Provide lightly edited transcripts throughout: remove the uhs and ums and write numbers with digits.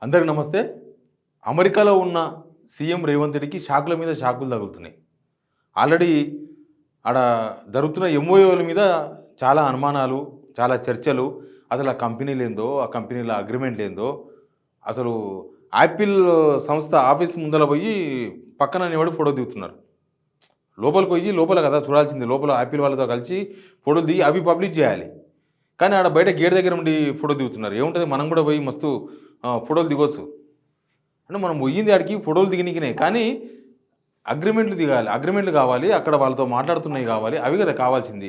అందరికి నమస్తే. అమెరికాలో ఉన్న సీఎం రేవంత్ రెడ్డికి షాకుల మీద షాకులు తగులుతున్నాయి. ఆల్రెడీ ఆడ జరుగుతున్న ఎంఓయూల మీద చాలా అనుమానాలు, చాలా చర్చలు. అసలు ఆ కంపెనీలేందో, ఆ కంపెనీల అగ్రిమెంట్లేందో, అసలు యాపిల్ సంస్థ ఆఫీస్ ముందల పోయి పక్కన నిలబడి ఫోటో దిగుతున్నారు. లోపలికి పోయి లోపల కదా చూడాల్సింది. లోపల యాపిల్ వాళ్ళతో కలిసి ఫోటోలు దిగి అవి పబ్లిష్ చేయాలి. కానీ ఆడ బయట గేట్ దగ్గర ఉండి ఫోటో దిగుతున్నారు. ఏముంటుంది, మనం కూడా పోయి మస్తు ఫోటోలు దిగొచ్చు. అంటే మనం పోయింది ఆడికి ఫోటోలు దిగనికినే, కానీ అగ్రిమెంట్లు దిగాలి, అగ్రిమెంట్లు కావాలి, అక్కడ వాళ్ళతో మాట్లాడుతున్నాయి కావాలి, అవి కదా కావాల్సింది.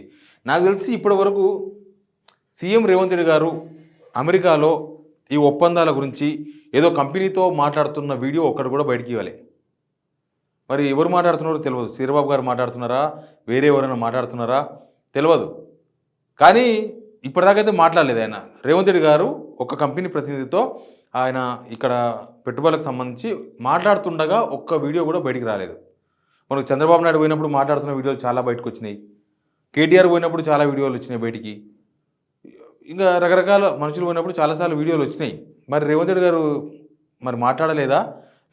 నాకు తెలిసి ఇప్పటి వరకు సీఎం రేవంత్ రెడ్డి గారు అమెరికాలో ఈ ఒప్పందాల గురించి ఏదో కంపెనీతో మాట్లాడుతున్న వీడియో ఒక్కటి కూడా బయటికి ఇవ్వాలి. మరి ఎవరు మాట్లాడుతున్నారో తెలియదు. శ్రీబాబు గారు మాట్లాడుతున్నారా, వేరే ఎవరైనా మాట్లాడుతున్నారా తెలియదు. కానీ ఇప్పటిదాకైతే మాట్లాడలేదు ఆయన. రేవంత్ రెడ్డి గారు ఒక కంపెనీ ప్రతినిధితో ఆయన ఇక్కడ పెట్టుబడులకు సంబంధించి మాట్లాడుతుండగా ఒక్క వీడియో కూడా బయటికి రాలేదు. మనకు చంద్రబాబు నాయుడు పోయినప్పుడు మాట్లాడుతున్న వీడియోలు చాలా బయటకు వచ్చినాయి. కేటీఆర్ పోయినప్పుడు చాలా వీడియోలు వచ్చినాయి బయటికి. ఇంకా రకరకాల మనుషులు పోయినప్పుడు చాలాసార్లు వీడియోలు వచ్చినాయి. మరి రేవంత్ రెడ్డి గారు మరి మాట్లాడలేదా,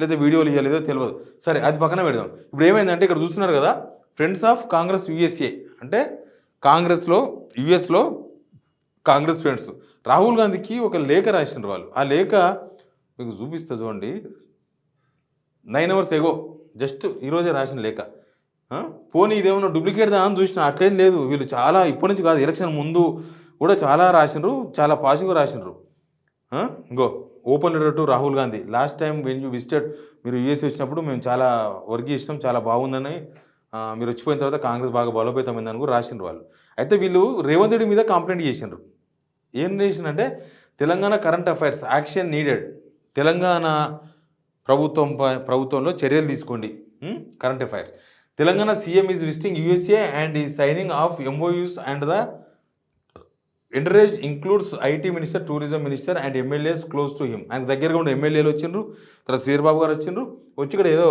లేదా వీడియోలు ఇవ్వలేదో తెలియదు. సరే, అది పక్కన పెడదాం. ఇప్పుడు ఏమైందంటే ఇక్కడ చూస్తున్నారు కదా, ఫ్రెండ్స్ ఆఫ్ కాంగ్రెస్ యూఎస్ఏ అంటే కాంగ్రెస్లో యుఎస్లో కాంగ్రెస్ ఫ్రెండ్స్ రాహుల్ గాంధీకి ఒక లేఖ రాసినారు వాళ్ళు. ఆ లేఖ మీకు చూపిస్తా చూడండి. 9 hours ఎగో జస్ట్ ఈరోజే రాసిన లేఖ. పోనీ ఇదేమన్నా డూప్లికేట్దా అని చూసిన, అట్లేం లేదు. వీళ్ళు చాలా ఇప్పటి నుంచి కాదు, ఎలక్షన్ ముందు కూడా చాలా రాసినారు, చాలా పాజిటివ్గా రాసినారు. ఇంకో open letter to Rahul Gandhi. Last time when you visited, మీరు యూఎస్ వచ్చినప్పుడు మేము చాలా వర్క్ చేసినాం, చాలా బాగుందని, మీరు వచ్చిపోయిన తర్వాత కాంగ్రెస్ బాగా బలోపేతమైందని కూడా రాసినారు వాళ్ళు. అయితే వీళ్ళు రేవంత్ రెడ్డి మీద కంప్లైంట్ చేసినారు. ఏం చేసిందంటే, Telangana current affairs action needed, Telangana ప్రభుత్వంలో చర్యలు తీసుకోండి. Current affairs, Telangana CM is visiting USA and ఈ signing of MoUs and the entourage includes IT minister, tourism minister and MLAs close to him. ఆయన దగ్గరగా ఉండే ఎమ్మెల్యేలు వచ్చిండ్రు, తర్వాత శ్రీబాబు గారు వచ్చిండ్రు. వచ్చి ఇక్కడ ఏదో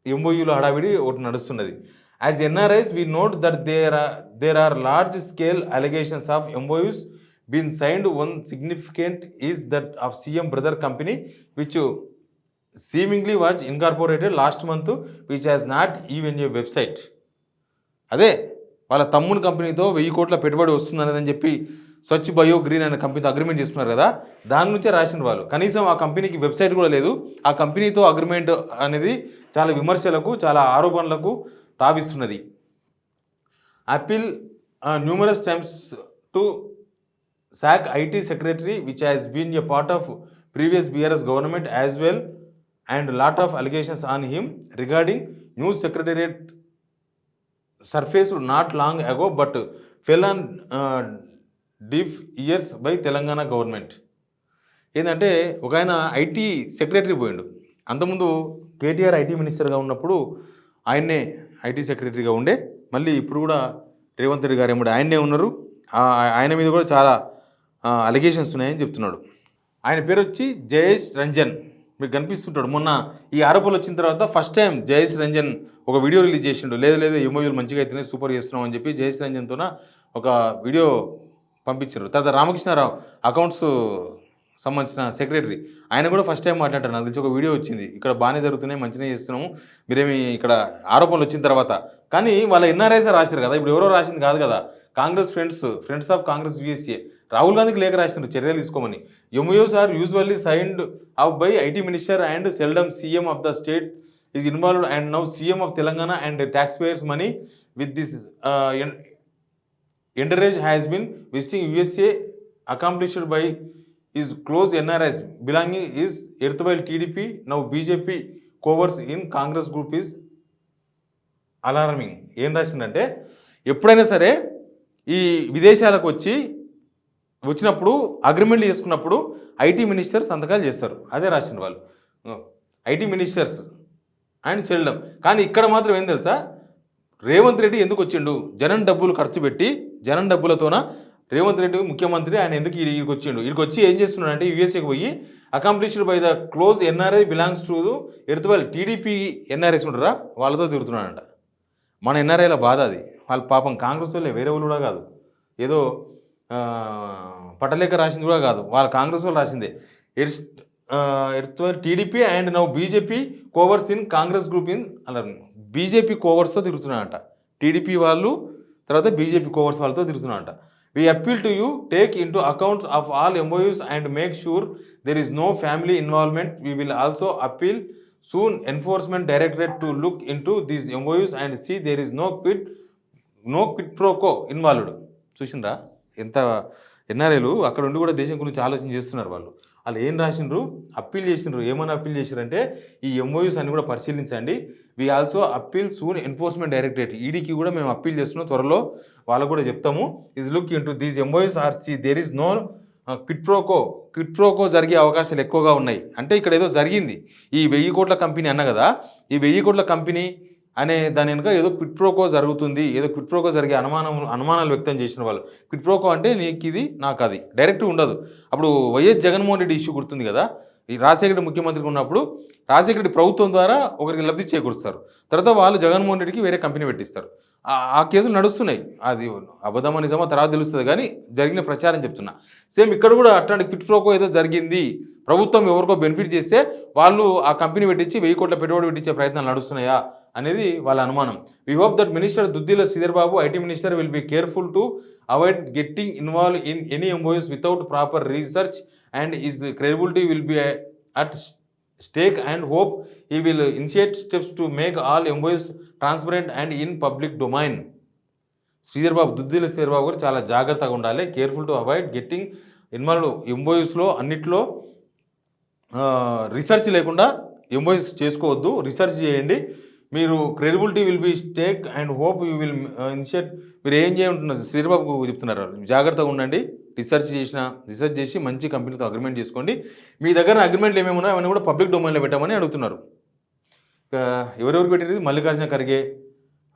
ఎంఓయూలో హడావిడి ఒకటి నడుస్తున్నది. As NRIs we note that there are large scale allegations of MoUs been signed. One significant is that of CM brother company which seemingly was incorporated last month, which has not even a website. అదే వాళ్ళ తమ్ముని కంపెనీతో 1000 కోట్ల పెట్టుబడి వస్తుందనేదని చెప్పి స్వచ్ఛ bio green అనే కంపెనీతో agreement చేసుకున్నారు కదా, దాని నుంచే రాసిన వాళ్ళు. కనీసం ఆ కంపెనీకి వెబ్సైట్ కూడా లేదు. ఆ కంపెనీతో అగ్రిమెంట్ అనేది చాలా విమర్శలకు, చాలా ఆరోపణలకు తావిస్తున్నది. Apple numerous times to sack IT secretary which has been a part of previous BRS government as well, and lot of allegations on him regarding news secretariat surfaced not long ago but fell on deaf ears by Telangana government. ఏంటంటే ఒక ఆయన IT secretary పోయిండు. అంతకుముందు KTR IT మినిస్టర్గా ఉన్నప్పుడు ఆయన్నే IT సెక్రటరీగా ఉండే, మళ్ళీ ఇప్పుడు కూడా రేవంత్ రెడ్డి గారు ఏమో ఆయన్నే ఉన్నారు. ఆయన మీద కూడా చాలా అలిగేషన్స్ ఉన్నాయని చెప్తున్నాడు. ఆయన పేరు వచ్చి జయేష్ రంజన్, మీకు కనిపిస్తుంటాడు. మొన్న ఈ ఆరోపణలు వచ్చిన తర్వాత ఫస్ట్ టైం జయేష్ రంజన్ ఒక వీడియో రిలీజ్ చేసిండు. లేదు ఎంఓయూలు మంచిగా అయితేనే సూపర్ చేస్తున్నాం అని చెప్పి జయేష్ రంజన్తో ఒక వీడియో పంపించారు. తర్వాత రామకృష్ణారావు అకౌంట్స్ సంబంధించిన సెక్రటరీ, ఆయన కూడా ఫస్ట్ టైం మాట్లాడారు. నాకు తెలిసి ఒక వీడియో వచ్చింది, ఇక్కడ బాగానే జరుగుతున్నాయి, మంచిగా చేస్తున్నాము, మీరేమి ఇక్కడ ఆరోపణలు వచ్చిన తర్వాత. కానీ వాళ్ళ ఎన్ఆర్ఐసే రాశారు కదా, ఇప్పుడు ఎవరో రాసింది కాదు కదా. Congress friends of Congress USA Rahul గాంధీకి లేఖ రాసినారు చర్యలు తీసుకోమని. MOUs are usually signed off by IT minister and seldom CM of the state is involved and now CM of Telangana and tax payers money with this entourage has been visiting USA accomplished by is close NRIs belonging is erstwhile TDP now BJP coverts in Congress group is alarming. ఏం రాసిందంటే, ఎప్పుడైనా సరే ఈ విదేశాలకు వచ్చినప్పుడు అగ్రిమెంట్లు చేసుకున్నప్పుడు IT minister సంతకాలు చేస్తారు. అదే రాసిన వాళ్ళు, ఐటీ మినిస్టర్స్ అండ్ సెల్డమ్. కానీ ఇక్కడ మాత్రం ఏం తెలుసా, రేవంత్ రెడ్డి ఎందుకు వచ్చిండు, జనం డబ్బులు ఖర్చు పెట్టి, జనం డబ్బులతోన రేవంత్ రెడ్డి ముఖ్యమంత్రి, ఆయన ఎందుకు ఇక్కడికి వచ్చిండు. ఇక్కడికి వచ్చి ఏం చేస్తున్నాడంటే, యూఎస్ఏకి పోయి accomplished by the close NRI belongs to erstwhile TDP NRIs ఉంటారా, వాళ్ళతో తిరుగుతున్నాడంట. మన ఎన్ఆర్ఐల బాధ అది. వాళ్ళ పాపం కాంగ్రెస్ వాళ్ళే, వేరే వాళ్ళు కూడా కాదు, ఏదో పట్టలేక రాసింది కూడా కాదు, వాళ్ళ కాంగ్రెస్ వాళ్ళు రాసిందే. TDP and now BJP coverts in Congress group in అలా బీజేపీ కోవర్స్తో తిరుగుతున్నాడంట. టీడీపీ వాళ్ళు తర్వాత బీజేపీ కోవర్స్ వాళ్ళతో తిరుగుతున్నాడంట. We appeal to you take in to accounts of all MOUs and make sure there is no family involvement. We will also appeal soon enforcement directorate to look in to these MOUs and see there is no quid pro quo involved. చూసిండ్రా ఎంత ఎన్ఆర్ఐలు అక్కడ ఉండి కూడా దేశం గురించి ఆలోచన చేస్తున్నారు. వాళ్ళు ఏం రాసిండ్రు, అప్పీల్ చేసిండ్రు. ఏమని అప్పీల్ చేశారంటే ఈ ఎంఓయూస్ అన్ని కూడా పరిశీలించండి. We also appeal soon enforcement directorate, ఈడీకి కూడా మేము అప్పీల్ చేస్తున్నాం, త్వరలో వాళ్ళకు కూడా చెప్తాము. Is look in to these MOUs are see there is no quid pro quo జరిగే అవకాశాలు ఎక్కువగా ఉన్నాయి. అంటే ఇక్కడ ఏదో జరిగింది. ఈ 1000 కోట్ల కంపెనీ అన్న కదా, ఈ 1000 కోట్ల కంపెనీ అనే దాని వెనుక ఏదో క్విడ్ ప్రోకో జరుగుతుంది, ఏదో క్విడ్ ప్రోకో జరిగే అనుమానాలు వ్యక్తం చేసిన వాళ్ళు. క్విడ్ ప్రోకో అంటే నీకు ఇది నాకు అది డైరెక్ట్ ఉండదు. అప్పుడు వైఎస్ జగన్మోహన్ రెడ్డి ఇష్యూ గుర్తుంది కదా, ఈ రాజశేఖర రెడ్డి ముఖ్యమంత్రిగా ఉన్నప్పుడు రాజశేఖర రెడ్డి ప్రభుత్వం ద్వారా ఒకరికి లబ్ధి చేకూరుస్తారు, తర్వాత వాళ్ళు జగన్మోహన్ రెడ్డికి వేరే కంపెనీ పెట్టిస్తారు. ఆ కేసులు నడుస్తున్నాయి. అది అబద్ధమా నిజమా తర్వాత తెలుస్తుంది, కానీ జరిగిన ప్రచారం చెప్తున్నా. సేమ్ ఇక్కడ కూడా అట్లాంటి క్విడ్ ప్రోకో ఏదో జరిగింది, ప్రభుత్వం ఎవరికో బెనిఫిట్ చేస్తే వాళ్ళు ఆ కంపెనీ పెట్టించి 1000 కోట్ల పెట్టుబడి పెట్టించే ప్రయత్నాలు నడుస్తున్నాయా అనేది వాళ్ళ అనుమానం. We hope that minister Duddilla Sridhar Babu, IT minister, will be careful to avoid getting involve in any MoUs without proper research and his credibility will be at stake and hope he will initiate steps to make all MOUs transparent and in public domain. Sridhar Babu, Duddilla Sridhar Babu కూడా చాలా జాగ్రత్తగా ఉండాలి. Careful to avoid getting involve ఎంఓయూస్లో అన్నిట్లో research లేకుండా MOUs చేసుకోవద్దు, research చేయండి. మీరు credibility will be stake and hope you will initiate. మీరు ఏం చేయంటున్నారు శ్రీధర్ బాబుకు చెప్తున్నారు, జాగ్రత్తగా ఉండండి, రీసెర్చ్ చేసి మంచి కంపెనీతో అగ్రిమెంట్ చేసుకోండి. మీ దగ్గర అగ్రిమెంట్లు ఏమేమి ఉన్నాయో అవన్నీ కూడా పబ్లిక్ డొమైన్లో పెట్టామని అడుగుతున్నారు. ఎవరెవరు పెట్టేది? మల్లికార్జున ఖర్గే,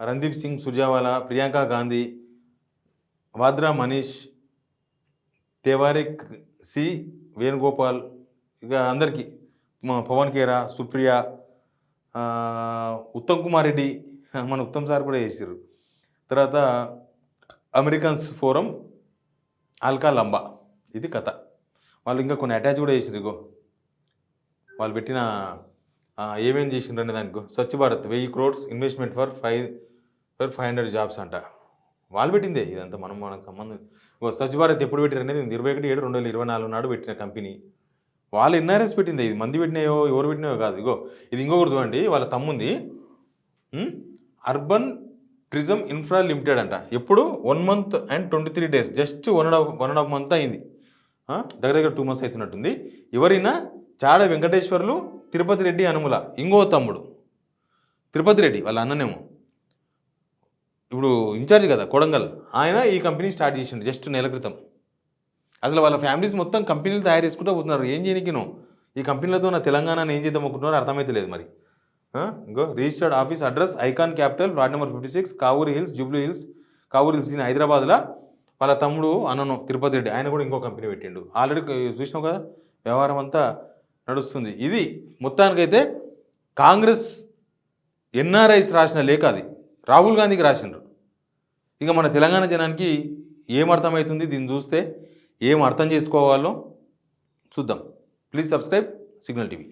రణదీప్ సింగ్ సుర్జేవాలా, ప్రియాంక గాంధీ, వాద్రా మనీష్, తేవారిక్ సి వేణుగోపాల్, ఇక అందరికీ పవన్ ఖేరా, సుప్రియ, ఉత్తమ్ కుమార్ రెడ్డి, మన ఉత్తమ్ సార్ కూడా చేసారు. తర్వాత అమెరికన్స్ ఫోరం, అల్కా లంబా. ఇది కథ. వాళ్ళు ఇంకా కొన్ని అటాచ్ కూడా చేసారు. ఇగో వాళ్ళు పెట్టిన ఏమేం చేసిండ్రు అనే దానికి Swachh Bharat 1000 crores investment for 500 jobs అంట. వాళ్ళు పెట్టిందే ఇదంతా. మనకు సంబంధం. స్వచ్ఛ భారత్ ఎప్పుడు పెట్టారు అనేది 21/7/2024 నాడు పెట్టిన కంపెనీ. వాళ్ళు ఎన్ఆర్ఎస్ పెట్టింది. ఇది మంది పెట్టినాయో ఎవరు పెట్టినాయో కాదు. ఇగో ఇది ఇంకొకటి చూడండి, వాళ్ళ తమ్ముంది అర్బన్ ట్రిజం ఇన్ఫ్రా లిమిటెడ్ అంట. ఎప్పుడు 1 month and 23 days, just 1.5 month అయింది. దగ్గర 2 months అవుతున్నట్టుంది. ఎవరైనా చాడ వెంకటేశ్వర్లు, తిరుపతి రెడ్డి అనుముల, ఇంకో తమ్ముడు తిరుపతి రెడ్డి వాళ్ళ అన్ననేమో ఇప్పుడు ఇన్ఛార్జ్ కదా కొడంగల్, ఆయన ఈ కంపెనీ స్టార్ట్ చేసిండు జస్ట్ నెల క్రితం. అసలు వాళ్ళ ఫ్యామిలీస్ మొత్తం కంపెనీలు తయారు చేసుకుంటూ పోతున్నారు. ఏం చేయనికినో ఈ కంపెనీలతో నా తెలంగాణని ఏం చేద్దాం అనుకుంటున్నారో అర్థమైతే లేదు మరి. ఇంకో registered office address icon capital, ward number 56, Kavuri hills, Jubilee hills, Kavuri hills in హైదరాబాద్లో. వాళ్ళ తమ్ముడు అన్నను తిరుపతి రెడ్డి, ఆయన కూడా ఇంకో కంపెనీ పెట్టిండు. ఆల్రెడీ చూసినావు కదా, వ్యవహారం అంతా నడుస్తుంది. ఇది మొత్తానికైతే కాంగ్రెస్ ఎన్ఆర్ఐస్ రాసిన లేఖ, అది రాహుల్ గాంధీకి రాసిండ్రు. ఇక మన తెలంగాణ జనానికి ఏం అర్థమవుతుంది దీన్ని చూస్తే, ఏం అర్థం చేసుకోవాలో చూద్దాం. Please subscribe signal TV.